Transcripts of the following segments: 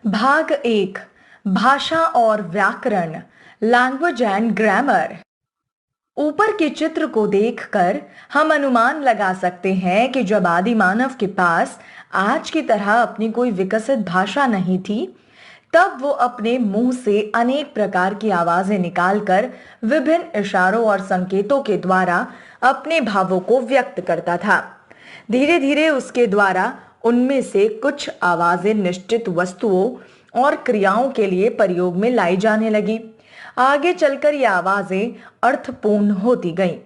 भाग एक। भाषा और व्याकरण, लैंग्वेज एंड ग्रामर। ऊपर के चित्र को देखकर हम अनुमान लगा सकते हैं कि जब आदि मानव के पास आज की तरह अपनी कोई विकसित भाषा नहीं थी, तब वो अपने मुंह से अनेक प्रकार की आवाजें निकालकर विभिन्न इशारों और संकेतों के द्वारा अपने भावों को व्यक्त करता था। धीरे धीरे उसके द्वारा उनमें से कुछ आवाजें निश्चित वस्तुओं और क्रियाओं के लिए प्रयोग में लाई जाने लगी। आगे चलकर ये आवाजें अर्थपूर्ण होती गईं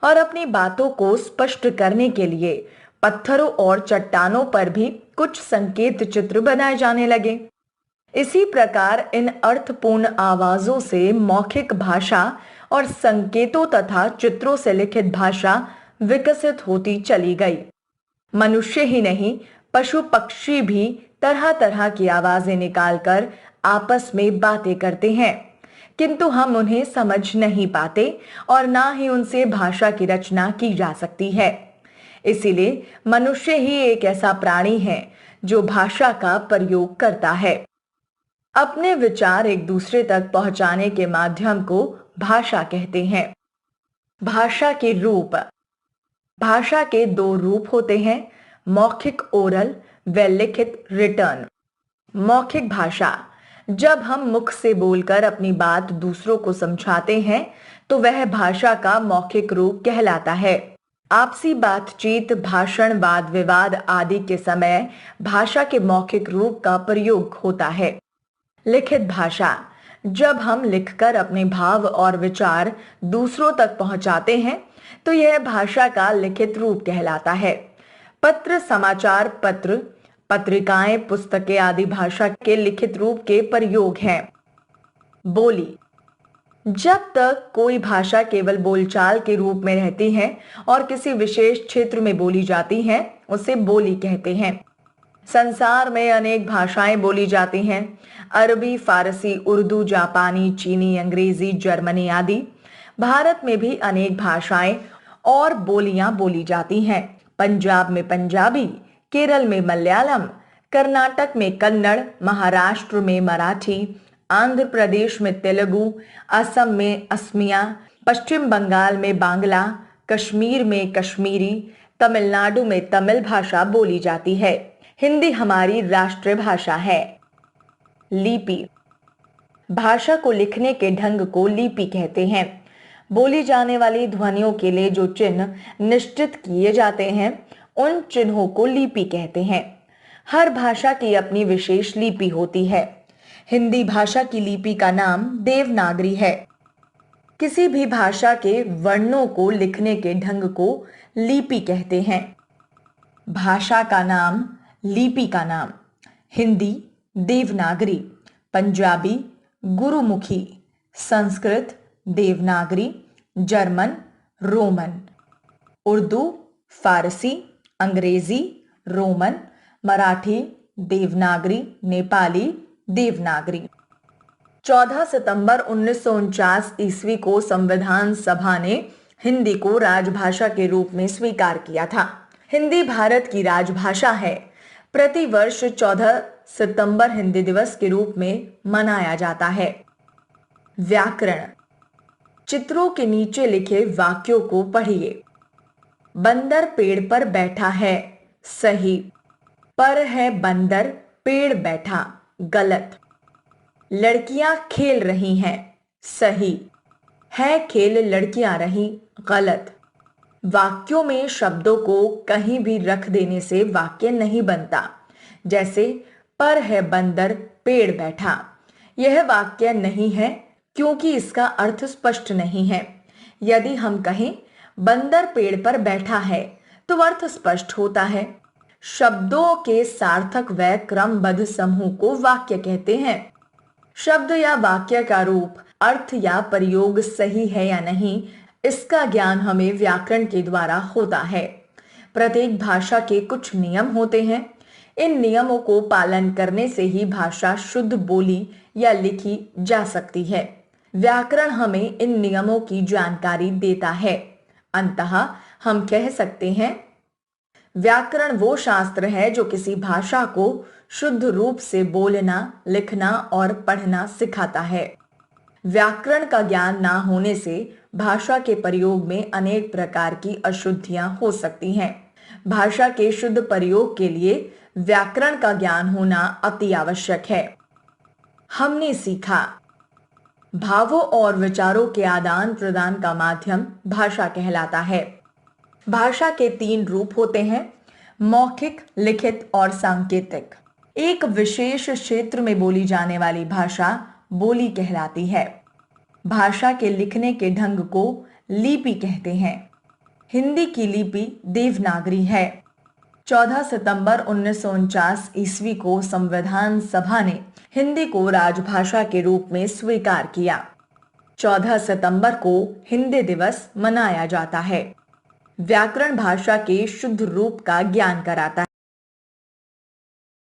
और अपनी बातों को स्पष्ट करने के लिए पत्थरों और चट्टानों पर भी कुछ संकेत चित्र बनाए जाने लगे। इसी प्रकार इन अर्थपूर्ण आवाजों से मौखिक भाषा और संकेतों तथा चित्रों से लिखित भाषा विकसित होती चली गई। मनुष्य ही नहीं, पशु पक्षी भी तरह तरह की आवाजें निकालकर आपस में बातें करते हैं, किंतु हम उन्हें समझ नहीं पाते और ना ही उनसे भाषा की रचना की जा सकती है। इसीलिए मनुष्य ही एक ऐसा प्राणी है जो भाषा का प्रयोग करता है। अपने विचार एक दूसरे तक पहुंचाने के माध्यम को भाषा कहते हैं। भाषा के रूप। भाषा के दो रूप होते हैं, मौखिक ओरल व लिखित रिटर्न। मौखिक भाषा, जब हम मुख से बोलकर अपनी बात दूसरों को समझाते हैं तो वह भाषा का मौखिक रूप कहलाता है। आपसी बातचीत, भाषण, वाद विवाद आदि के समय भाषा के मौखिक रूप का प्रयोग होता है। लिखित भाषा, जब हम लिखकर अपने भाव और विचार दूसरों तक पहुंचाते हैं तो यह भाषा का लिखित रूप कहलाता है। पत्र, समाचार पत्र, पत्रिकाएं, पुस्तकें आदि भाषा के लिखित रूप के प्रयोग हैं। बोली, जब तक कोई भाषा केवल बोलचाल के रूप में रहती है और किसी विशेष क्षेत्र में बोली जाती है, उसे बोली कहते हैं। संसार में अनेक भाषाएं बोली जाती हैं। अरबी, फारसी, उर्दू, जापानी, चीनी, अंग्रेजी, जर्मनी आदि। भारत में भी अनेक भाषाएं और बोलियां बोली जाती हैं। पंजाब में पंजाबी, केरल में मलयालम, कर्नाटक में कन्नड़, महाराष्ट्र में मराठी, आंध्र प्रदेश में तेलुगु, असम में असमिया, पश्चिम बंगाल में बांग्ला, कश्मीर में कश्मीरी, तमिलनाडु में तमिल भाषा बोली जाती है। हिंदी हमारी राष्ट्रीय भाषा है। लिपि, भाषा को लिखने के ढंग को लिपि कहते हैं। बोली जाने वाली ध्वनियों के लिए जो चिन्ह निश्चित किए जाते हैं, उन चिन्हों को लिपि कहते हैं। हर भाषा की अपनी विशेष लिपि होती है। हिंदी भाषा की लिपि का नाम देवनागरी है। किसी भी भाषा के वर्णों को लिखने के ढंग को लिपि कहते हैं। भाषा का नाम, लिपि का नाम। हिंदी देवनागरी, पंजाबी गुरुमुखी, संस्कृत देवनागरी, जर्मन रोमन, उर्दू, फारसी, अंग्रेजी, रोमन, मराठी देवनागरी, नेपाली देवनागरी। 14 सितंबर 1949 ईस्वी को संविधान सभा ने हिंदी को राजभाषा के रूप में स्वीकार किया था। हिंदी भारत की राजभाषा है। प्रतिवर्ष 14 सितंबर हिंदी दिवस के रूप में मनाया जाता है। व्याकरण, चित्रों के नीचे लिखे वाक्यों को पढ़िए। बंदर पेड़ पर बैठा है, सही। पर है बंदर पेड़ बैठा, गलत। लड़कियां खेल रही हैं, सही। है खेल लड़कियां रही, गलत। वाक्यों में शब्दों को कहीं भी रख देने से वाक्य नहीं बनता। जैसे पर है बंदर पेड़ बैठा, यह वाक्य नहीं है क्योंकि इसका अर्थ स्पष्ट नहीं है। यदि हम कहें बंदर पेड़ पर बैठा है तो अर्थ स्पष्ट होता है। शब्दों के सार्थक व क्रमबद्ध समूह को वाक्य कहते हैं। शब्द या वाक्य का रूप, अर्थ या प्रयोग सही है या नहीं, इसका ज्ञान हमें व्याकरण के द्वारा होता है। प्रत्येक भाषा के कुछ नियम होते हैं। इन नियमों को पालन करने से ही भाषा शुद्ध बोली या लिखी जा सकती है। व्याकरण हमें इन नियमों की जानकारी देता है। अंततः हम कह सकते हैं, व्याकरण वो शास्त्र है जो किसी भाषा को शुद्ध रूप से बोलना, लिखना और पढ़ना सिखाता है। व्याकरण का ज्ञान ना होने से भाषा के प्रयोग में अनेक प्रकार की अशुद्धियां हो सकती हैं। भाषा के शुद्ध प्रयोग के लिए व्याकरण का ज्ञान होना अति आवश्यक है। हमने सीखा, भावों और विचारों के आदान प्रदान का माध्यम भाषा कहलाता है। भाषा के 3 रूप होते हैं, मौखिक, लिखित और सांकेतिक। एक विशेष क्षेत्र में बोली जाने वाली भाषा बोली कहलाती है। भाषा के लिखने के ढंग को लिपि कहते हैं। हिंदी की लिपि देवनागरी है। 14 सितंबर 1949 ईस्वी को संविधान सभा ने हिंदी को राजभाषा के रूप में स्वीकार किया। 14 सितंबर को हिंदी दिवस मनाया जाता है। व्याकरण भाषा के शुद्ध रूप का ज्ञान कराता